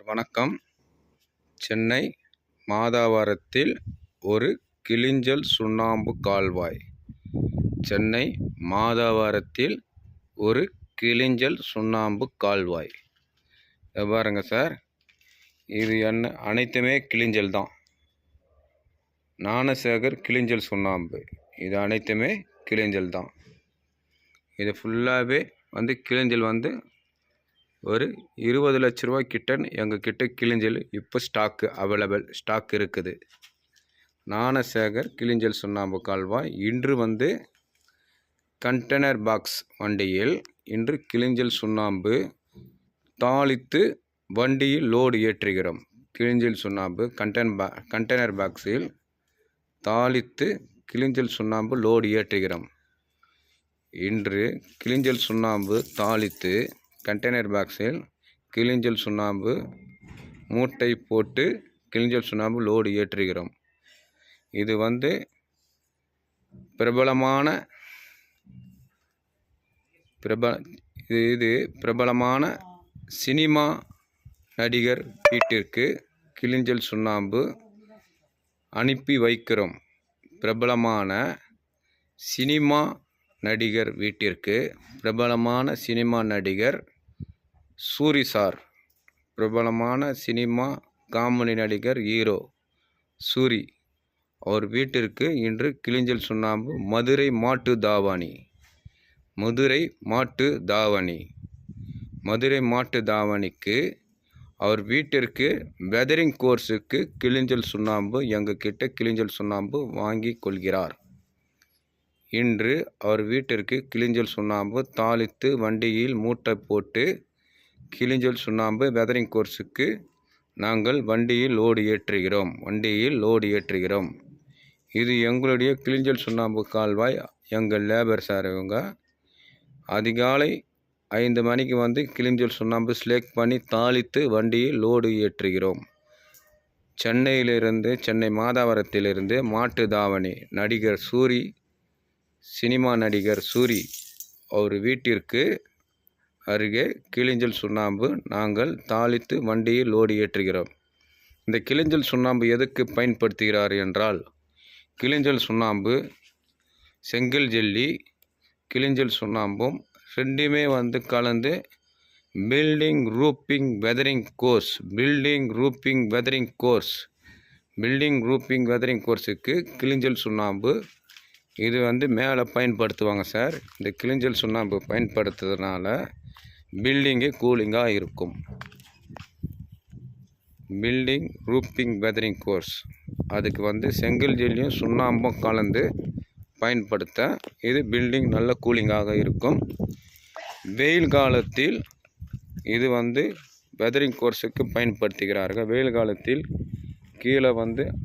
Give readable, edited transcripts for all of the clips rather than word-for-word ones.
வணக்கம். சென்னை மாதவரத்தில் ஒரு கிளிஞ்சல் சுண்ணாம்பு கால்வாய். சென்னை மாதவரத்தில் ஒரு கிளிஞ்சல் சுண்ணாம்பு கால்வாய். பாருங்க சார், இது அனைத்துமே கிளிஞ்சல் தான். ஞானசேகர் கிளிஞ்சல் சுண்ணாம்பு, இது அனைத்துமே கிளிஞ்சல் தான். இது ஃபுல்லாகவே கிளிஞ்சல் ஒரு 20 லட்ச ரூபாய் கிட்ட எங்கள் கிட்ட கிளிஞ்சல் இப்போ அவைலபிள் ஸ்டாக் இருக்குது. ஞானசேகர் கிளிஞ்சல் சுண்ணாம்பு கால்வாய். இன்று கண்டெய்னர் பாக்ஸ் வண்டியில் இன்று கிளிஞ்சல் சுண்ணாம்பு தாளித்து வண்டியில் லோடு ஏற்றுகிறோம். கிளிஞ்சல் சுண்ணாம்பு கண்டெய்னர் பாக்ஸில் தாளித்து கிளிஞ்சல் சுண்ணாம்பு லோடு ஏற்றுகிறோம். இன்று கிளிஞ்சல் சுண்ணாம்பு தாளித்து கண்டெய்னர் பாக்ஸில் கிளிஞ்சல் சுண்ணாம்பு மூட்டை போட்டு கிளிஞ்சல் சுண்ணாம்பு லோடு ஏற்றுகிறோம். இது பிரபலமான சினிமா நடிகர் வீட்டிற்கு கிளிஞ்சல் சுண்ணாம்பு அனுப்பி வைக்கிறோம். பிரபலமான சினிமா நடிகர் வீட்டிற்கு பிரபலமான சினிமா நடிகர் சூரி சார், பிரபலமான சினிமா காமெடி நடிகர் ஹீரோ சூரி, அவர் வீட்டிற்கு இன்று கிளிஞ்சல் சுண்ணாம்பு மதுரை மாட்டு தாவணிக்கு அவர் வீட்டிற்கு வெதரிங் கோர்ஸுக்கு கிளிஞ்சல் சுண்ணாம்பு எங்கள் கிட்ட கிளிஞ்சல் சுண்ணாம்பு வாங்கி கொள்கிறார். இன்று அவர் வீட்டிற்கு கிளிஞ்சல் சுண்ணாம்பு தாளித்து வண்டியில் மூட்டை போட்டு கிளிஞ்சல் சுண்ணாம்பு வெதரிங் கோர்ஸுக்கு நாங்கள் வண்டியில் லோடு ஏற்றுகிறோம். இது எங்களுடைய கிளிஞ்சல் சுண்ணாம்பு கால்வாய். எங்கள் லேபர் சார் இவங்க அதிகாலை 5 மணிக்கு கிளிஞ்சல் சுண்ணாம்பு ஸ்லேக் பண்ணி தாளித்து வண்டியில் லோடு ஏற்றுகிறோம். சென்னை மாதவரத்திலிருந்து மாட்டு தாவணி நடிகர் சூரி, சினிமா நடிகர் சூரி அவர் வீட்டிற்கு அருகே கிளிஞ்சல் சுண்ணாம்பு நாங்கள் தாளித்து வண்டியில் லோடு ஏற்றுகிறோம். இந்த கிளிஞ்சல் சுண்ணாம்பு எதுக்கு பயன்படுத்துகிறார் என்றால், கிளிஞ்சல் சுண்ணாம்பு செங்கல் ஜல்லி கிளிஞ்சல் சுண்ணாம்பும் ரெண்டுமே கலந்து பில்டிங் ரூப்பிங் வெதரிங் கோர்ஸுக்கு கிளிஞ்சல் சுண்ணாம்பு இது மேலே பயன்படுத்துவாங்க சார். இந்த கிளிஞ்சல் சுண்ணாம்பு பயன்படுத்துறதுனால பில்டிங்கு கூலிங்காக இருக்கும். பில்டிங் ரூப்பிங் வெதரிங் கோர்ஸ் அதுக்கு செங்கல் ஜெல்லியும் சுண்ணாம்பும் கலந்து பயன்படுத்த இது பில்டிங் நல்ல கூலிங்காக இருக்கும். வெயில் காலத்தில் இது வெதரிங் கோர்ஸுக்கு பயன்படுத்துகிறார்கள். வெயில் காலத்தில் கீழே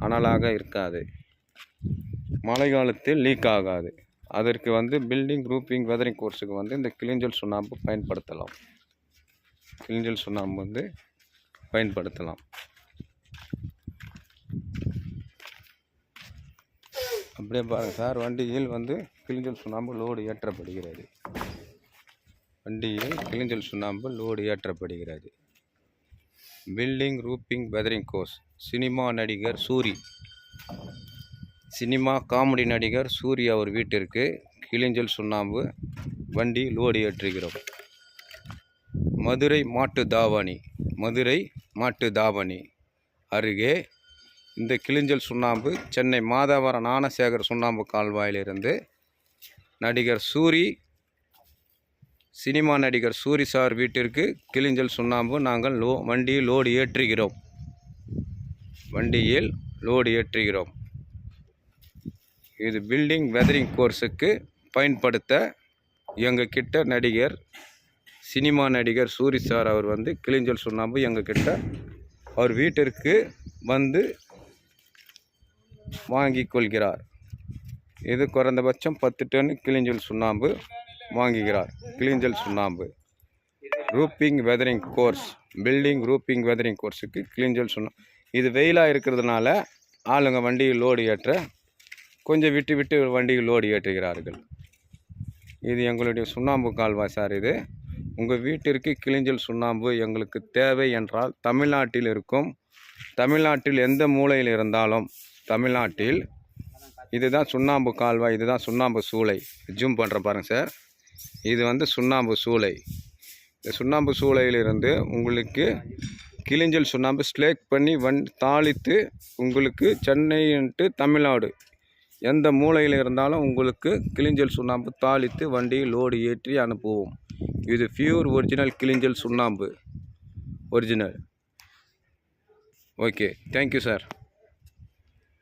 அனலாக இருக்காது, மழை காலத்தில் லீக் ஆகாது. அதற்கு பில்டிங் ரூப்பிங் வெதரிங் கோர்ஸுக்கு இந்த கிளிஞ்சல் சுண்ணாம்பு பயன்படுத்தலாம். அப்படியே பாருங்கள் சார், வண்டியில் கிளிஞ்சல் சுண்ணாம்பு லோடு ஏற்றப்படுகிறது. Building roofing weathering course cinema நடிகர் சூரி, சினிமா காமெடி நடிகர் சூரி அவர் வீட்டிற்கு கிளிஞ்சல் சுண்ணாம்பு வண்டி லோடு ஏற்றுகிறோம். மதுரை மாட்டு தாவணி அருகே இந்த கிளிஞ்சல் சுண்ணாம்பு சென்னை மாதவரம் ஞானசேகர் சுண்ணாம்பு கால்வாயிலிருந்து நடிகர் சூரி, சினிமா நடிகர் சூரி சார் வீட்டிற்கு கிளிஞ்சல் சுண்ணாம்பு நாங்கள் வண்டியில் லோடு ஏற்றுகிறோம். இது பில்டிங் வெதரிங் கோர்ஸுக்கு பயன்படுத்த எங்கள் கிட்ட சினிமா நடிகர் சூரி சார் அவர் கிளிஞ்சல் சுண்ணாம்பு எங்கள் கிட்ட அவர் வீட்டிற்கு வாங்கி கொள்கிறார். இது குறைந்தபட்சம் 10 டன் கிளிஞ்சல் சுண்ணாம்பு வாங்குகிறார். கிளிஞ்சல் சுண்ணாம்பு roofing weathering course, building roofing weathering கோர்ஸுக்கு கிளிஞ்சல் சுண்ணாம்பு. இது வெயிலாக இருக்கிறதுனால ஆளுங்க வண்டியில் லோடு ஏற்ற கொஞ்சம் விட்டு வண்டியில் லோடு ஏற்றுகிறார்கள். இது எங்களுடைய சுண்ணாம்பு கால்வாய் சார். இது உங்கள் வீட்டிற்கு கிளிஞ்சல் சுண்ணாம்பு எங்களுக்கு தேவை என்றால் தமிழ்நாட்டில் எந்த மூலையில் இருந்தாலும் தமிழ்நாட்டில் இதுதான் சுண்ணாம்பு கால்வாய், இதுதான் சுண்ணாம்பு சூளை. ஜூம் பண்ணுறேன் பாருங்கள் சார். இது வந்து சுண்ணாம்பு சூளை. இந்த சுண்ணாம்பு சூளையிலிருந்து உங்களுக்கு கிளிஞ்சல் சுண்ணாம்பு ஸ்லேக் பண்ணி தாளித்து உங்களுக்கு சென்னை தமிழ்நாடு எந்த மூலையில் இருந்தாலும் உங்களுக்கு கிளிஞ்சல் சுண்ணாம்பு தாளித்து வண்டியில் லோடு ஏற்றி அனுப்புவோம். இது பியூர் ஒரிஜினல் கிளிஞ்சல் சுண்ணாம்பு, ஒரிஜினல். Okay, thank you sir.